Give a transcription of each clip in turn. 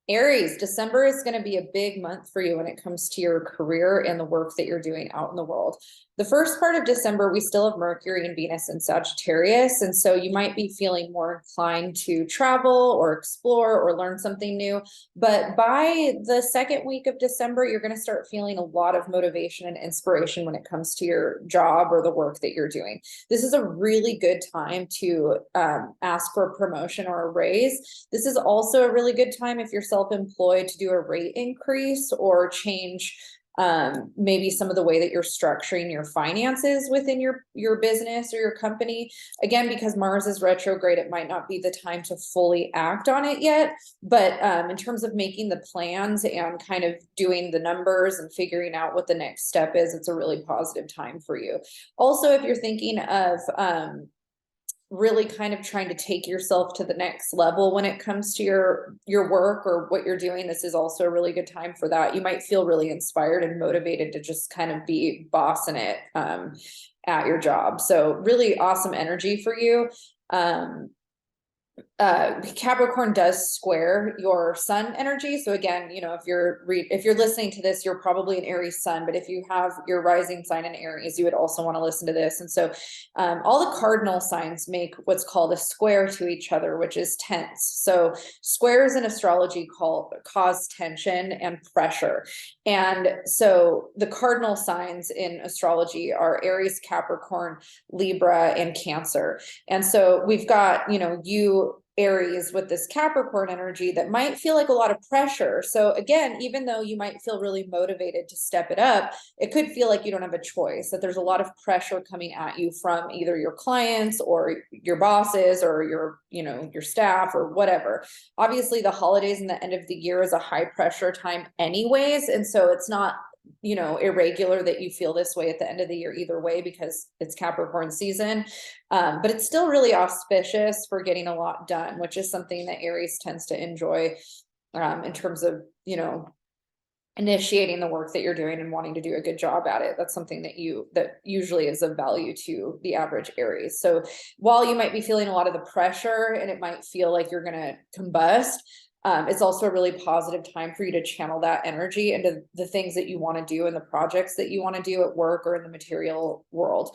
Aries, December is going to be a big month for you when it comes to your career and the work that you're doing out in the world. The first part of December, we still have Mercury and Venus in Sagittarius. And so you might be feeling more inclined to travel or explore or learn something new. But by the second week of December, you're going to start feeling a lot of motivation and inspiration when it comes to your job or the work that you're doing. This is a really good time to ask for a promotion or a raise. This is also a really good time if you're self-employed to do a rate increase or change maybe some of the way that you're structuring your finances within your business or your company. Again, because Mars is retrograde, it might not be the time to fully act on it yet. But in terms of making the plans and kind of doing the numbers and figuring out what the next step is, it's a really positive time for you. Also, if you're thinking of really kind of trying to take yourself to the next level when it comes to your work or what you're doing, this is also a really good time for that. You might feel really inspired and motivated to just kind of be bossing it at your job. So really awesome energy for you. Capricorn does square your sun energy. So again, if you're listening to this, you're probably an Aries sun, but if you have your rising sign in Aries, you would also want to listen to this. And so all the cardinal signs make what's called a square to each other, which is tense. So squares in astrology cause tension and pressure. And so the cardinal signs in astrology are Aries, Capricorn, Libra, and Cancer. And so we've got, you Aries with this Capricorn energy that might feel like a lot of pressure. So again, even though you might feel really motivated to step it up, it could feel like you don't have a choice, that there's a lot of pressure coming at you from either your clients or your bosses or your staff or whatever. Obviously, the holidays and the end of the year is a high pressure time anyways. And so it's not irregular that you feel this way at the end of the year either way, because it's Capricorn season. But it's still really auspicious for getting a lot done, which is something that Aries tends to enjoy in terms of, initiating the work that you're doing and wanting to do a good job at it. That's something that usually is of value to the average Aries. So while you might be feeling a lot of the pressure and it might feel like you're going to combust, it's also a really positive time for you to channel that energy into the things that you want to do and the projects that you want to do at work or in the material world.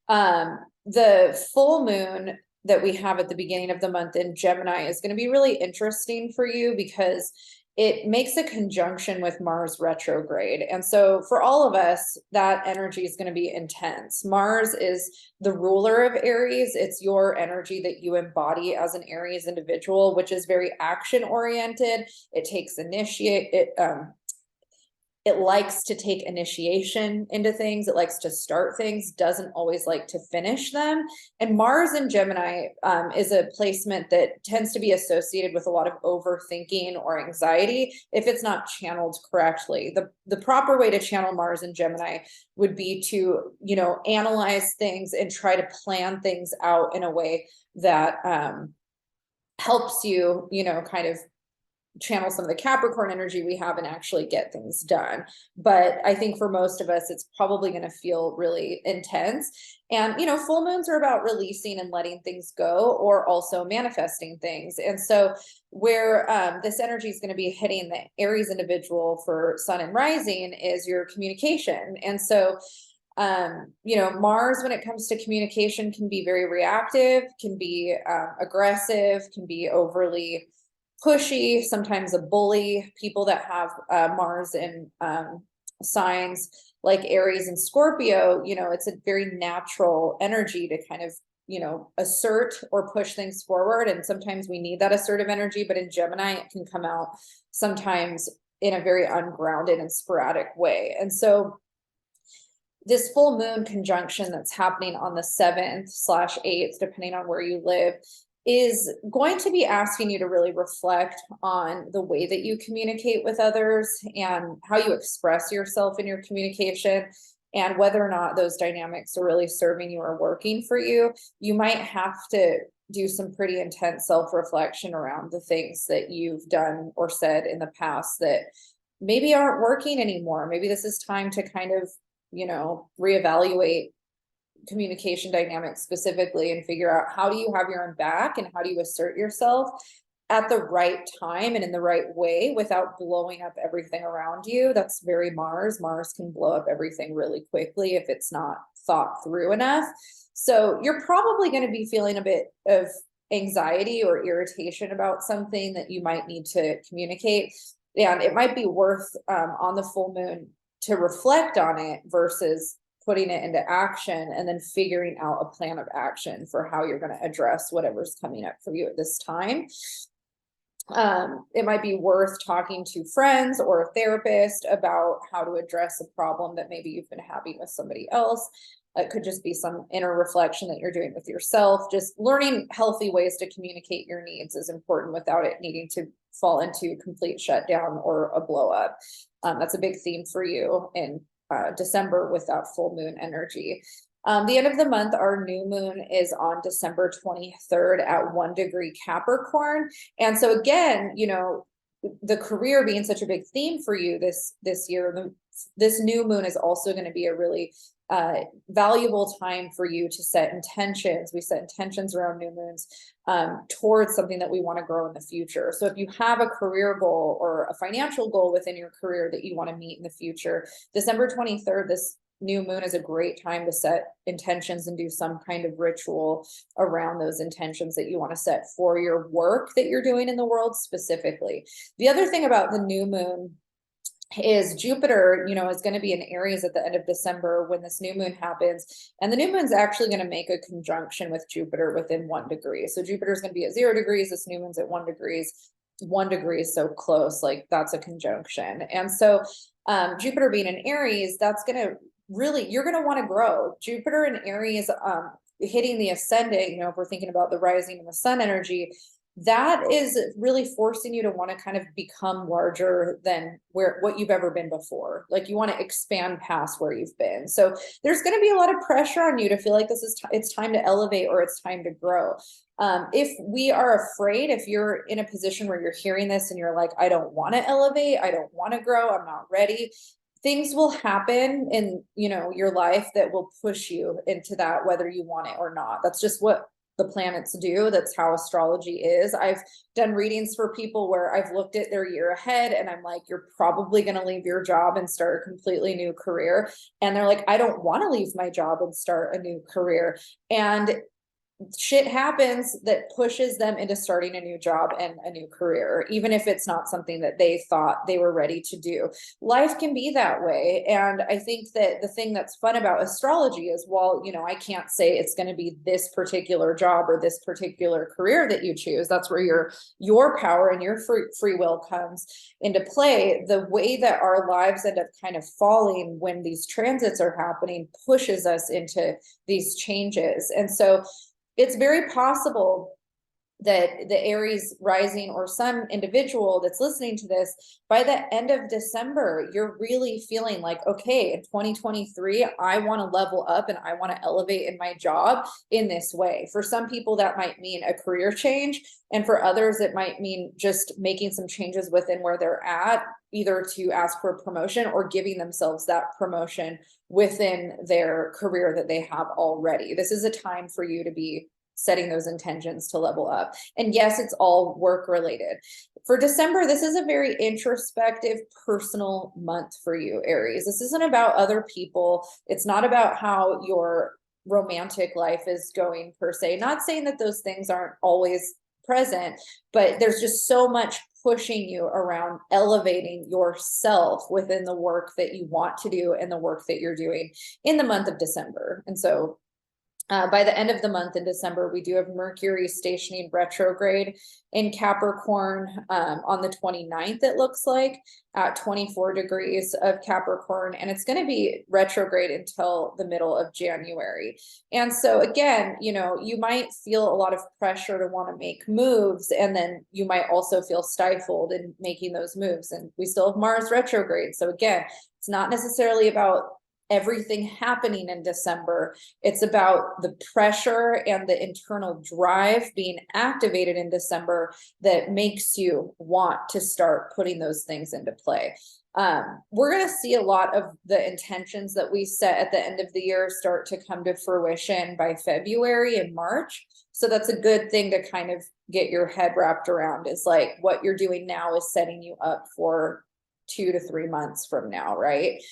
The full moon that we have at the beginning of the month in Gemini is going to be really interesting for you because it makes a conjunction with Mars retrograde. And so for all of us, that energy is going to be intense. Mars is the ruler of Aries. It's your energy that you embody as an Aries individual, which is very action oriented. It takes it likes to take initiation into things. It likes to start things, doesn't always like to finish them. And Mars in Gemini is a placement that tends to be associated with a lot of overthinking or anxiety if it's not channeled correctly. The proper way to channel Mars in Gemini would be to, analyze things and try to plan things out in a way that helps you, kind of channel some of the Capricorn energy we have and actually get things done. But I think for most of us, it's probably going to feel really intense. And, full moons are about releasing and letting things go, or also manifesting things. And so where this energy is going to be hitting the Aries individual for sun and rising is your communication. And so Mars, when it comes to communication, can be very reactive, can be aggressive, can be overly pushy, sometimes a bully. People that have Mars in signs like Aries and Scorpio, it's a very natural energy to kind of, assert or push things forward. And sometimes we need that assertive energy, but in Gemini, it can come out sometimes in a very ungrounded and sporadic way. And so this full moon conjunction that's happening on the 7th/8th, depending on where you live, is going to be asking you to really reflect on the way that you communicate with others and how you express yourself in your communication, and whether or not those dynamics are really serving you or working for you. You might have to do some pretty intense self-reflection around the things that you've done or said in the past that maybe aren't working anymore. Maybe this is time to kind of, reevaluate communication dynamics specifically and figure out, how do you have your own back and how do you assert yourself at the right time and in the right way without blowing up everything around you. That's very Mars. Mars can blow up everything really quickly if it's not thought through enough. So you're probably going to be feeling a bit of anxiety or irritation about something that you might need to communicate. And it might be worth on the full moon to reflect on it versus putting it into action and then figuring out a plan of action for how you're going to address whatever's coming up for you at this time. It might be worth talking to friends or a therapist about how to address a problem that maybe you've been having with somebody else. It could just be some inner reflection that you're doing with yourself. Just learning healthy ways to communicate your needs is important without it needing to fall into complete shutdown or a blow up. That's a big theme for you in December with that full moon energy. The end of the month, our new moon is on December 23rd at 1 degree Capricorn. And so again, you know, the career being such a big theme for you this year, this new moon is also going to be a really valuable time for you to set intentions. We set intentions around new moons towards something that we want to grow in the future. So if you have a career goal or a financial goal within your career that you want to meet in the future, December 23rd, this new moon is a great time to set intentions and do some kind of ritual around those intentions that you want to set for your work that you're doing in the world specifically. The other thing about the new moon is Jupiter, you know, is going to be in Aries at the end of December when this new moon happens. And the new moon's actually going to make a conjunction with Jupiter within 1 degree. So Jupiter's going to be at 0 degrees. This new moon's at 1 degrees. 1 degree is so close, like that's a conjunction. And so Jupiter being in Aries, that's going to really, you're going to want to grow. Jupiter in Aries hitting the ascendant, you know, if we're thinking about the rising and the sun energy, that is really forcing you to want to kind of become larger than what you've ever been before. Like you want to expand past where you've been. So there's going to be a lot of pressure on you to feel like it's time to elevate or it's time to grow. If we are afraid, if you're in a position where you're hearing this and you're like, I don't want to elevate, I don't want to grow, I'm not ready, things will happen in, you know, your life that will push you into that, whether you want it or not. That's just what the planets do. That's how astrology is. I've done readings for people where I've looked at their year ahead and I'm like, you're probably going to leave your job and start a completely new career. And they're like, I don't want to leave my job and start a new career. And shit happens that pushes them into starting a new job and a new career, even if it's not something that they thought they were ready to do. Life can be that way. And I think that the thing that's fun about astrology is, while, you know, I can't say it's going to be this particular job or this particular career that you choose. That's where your power and your free will comes into play. The way that our lives end up kind of falling when these transits are happening pushes us into these changes. And so it's very possible that the Aries rising or sun individual that's listening to this, by the end of December, you're really feeling like, okay, in 2023, I want to level up and I want to elevate in my job in this way. For some people, that might mean a career change. And for others, it might mean just making some changes within where they're at, either to ask for a promotion or giving themselves that promotion within their career that they have already. This is a time for you to be setting those intentions to level up. And yes, it's all work related. For December, this is a very introspective, personal month for you, Aries. This isn't about other people. It's not about how your romantic life is going per se. Not saying that those things aren't always present, but there's just so much pushing you around elevating yourself within the work that you want to do and the work that you're doing in the month of December. And so by the end of the month in December, we do have Mercury stationing retrograde in Capricorn on the 29th, it looks like, at 24 degrees of Capricorn. And it's going to be retrograde until the middle of January. And so again, you know, you might feel a lot of pressure to want to make moves, and then you might also feel stifled in making those moves. And we still have Mars retrograde. So again, it's not necessarily about everything happening in December. It's about the pressure and the internal drive being activated in December that makes you want to start putting those things into play. We're going to see a lot of the intentions that we set at the end of the year start to come to fruition by February and March. So that's a good thing to kind of get your head wrapped around, is like what you're doing now is setting you up for 2 to 3 months from now, right?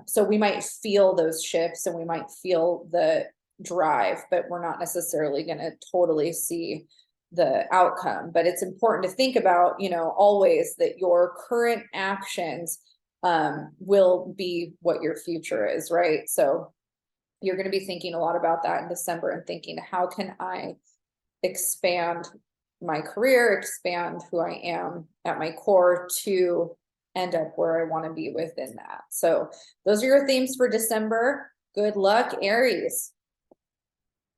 So we might feel those shifts and we might feel the drive, but we're not necessarily going to totally see the outcome. But it's important to think about, you know, always that your current actions will be what your future is, right? So you're going to be thinking a lot about that in December and thinking, how can I expand my career, expand who I am at my core to end up where I want to be within that. So those are your themes for December. Good luck, Aries.